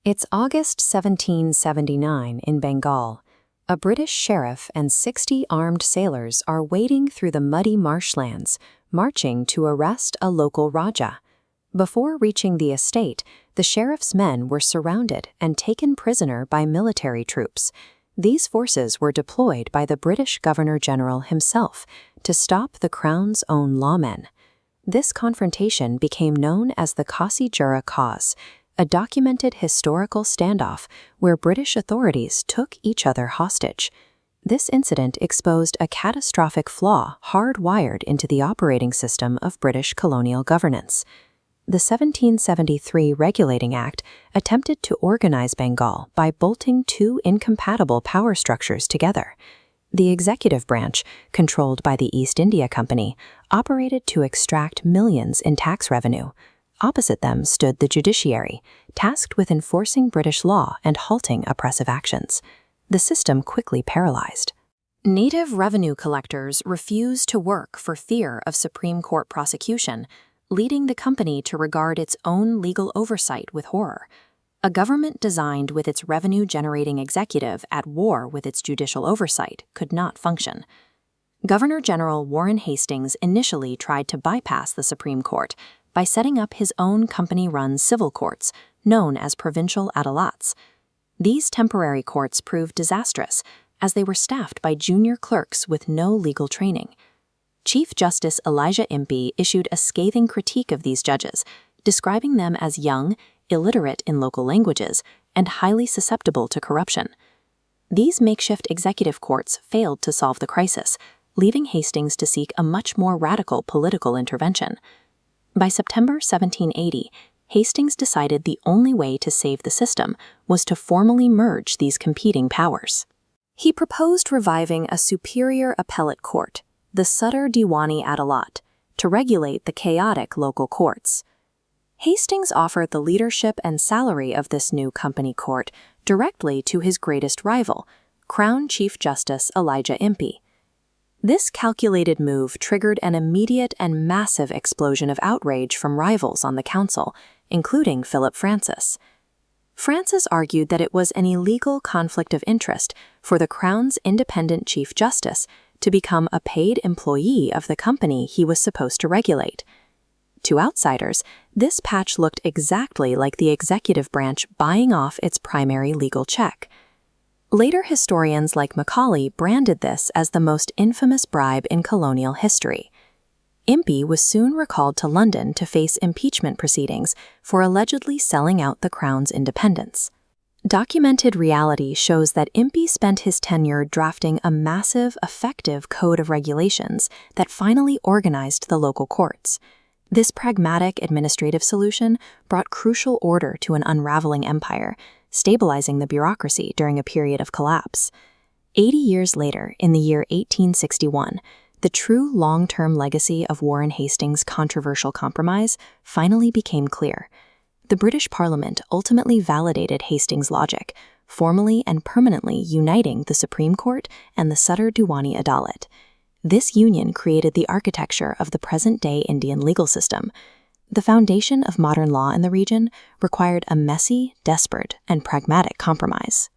It's August 1779 in Bengal. A British sheriff and 60 armed sailors are wading through the muddy marshlands, marching to arrest a local Raja. Before reaching the estate, the sheriff's men were surrounded and taken prisoner by military troops. These forces were deployed by the British Governor-General himself to stop the Crown's own lawmen. This confrontation became known as the Kasi Jura cause, a documented historical standoff where British authorities took each other hostage. This incident exposed a catastrophic flaw hardwired into the operating system of British colonial governance. The 1773 Regulating Act attempted to organize Bengal by bolting two incompatible power structures together. The executive branch, controlled by the East India Company, operated to extract millions in tax revenue. Opposite them stood the judiciary, tasked with enforcing British law and halting oppressive actions. The system quickly paralyzed. Native revenue collectors refused to work for fear of Supreme Court prosecution, leading the company to regard its own legal oversight with horror. A government designed with its revenue-generating executive at war with its judicial oversight could not function. Governor-General Warren Hastings initially tried to bypass the Supreme Court by setting up his own company-run civil courts, known as provincial adalats. These temporary courts proved disastrous, as they were staffed by junior clerks with no legal training. Chief Justice Elijah Impey issued a scathing critique of these judges, describing them as young, illiterate in local languages, and highly susceptible to corruption. These makeshift executive courts failed to solve the crisis, leaving Hastings to seek a much more radical political intervention. By September 1780, Hastings decided the only way to save the system was to formally merge these competing powers. He proposed reviving a superior appellate court, the Sadar Diwani Adalat, to regulate the chaotic local courts. Hastings offered the leadership and salary of this new company court directly to his greatest rival, Crown Chief Justice Elijah Impey. This calculated move triggered an immediate and massive explosion of outrage from rivals on the council, including Philip Francis. Francis argued that it was an illegal conflict of interest for the Crown's independent Chief Justice to become a paid employee of the company he was supposed to regulate. To outsiders, this patch looked exactly like the executive branch buying off its primary legal check. Later historians like Macaulay branded this as the most infamous bribe in colonial history. Impey was soon recalled to London to face impeachment proceedings for allegedly selling out the Crown's independence. Documented reality shows that Impey spent his tenure drafting a massive, effective code of regulations that finally organized the local courts. This pragmatic administrative solution brought crucial order to an unraveling empire, stabilizing the bureaucracy during a period of collapse. 80 years later, in the year 1861, the true long-term legacy of Warren Hastings' controversial compromise finally became clear. The British Parliament ultimately validated Hastings' logic, formally and permanently uniting the Supreme Court and the Sadar Diwani Adalat. This union created the architecture of the present-day Indian legal system. The foundation of modern law in the region required a messy, desperate, and pragmatic compromise.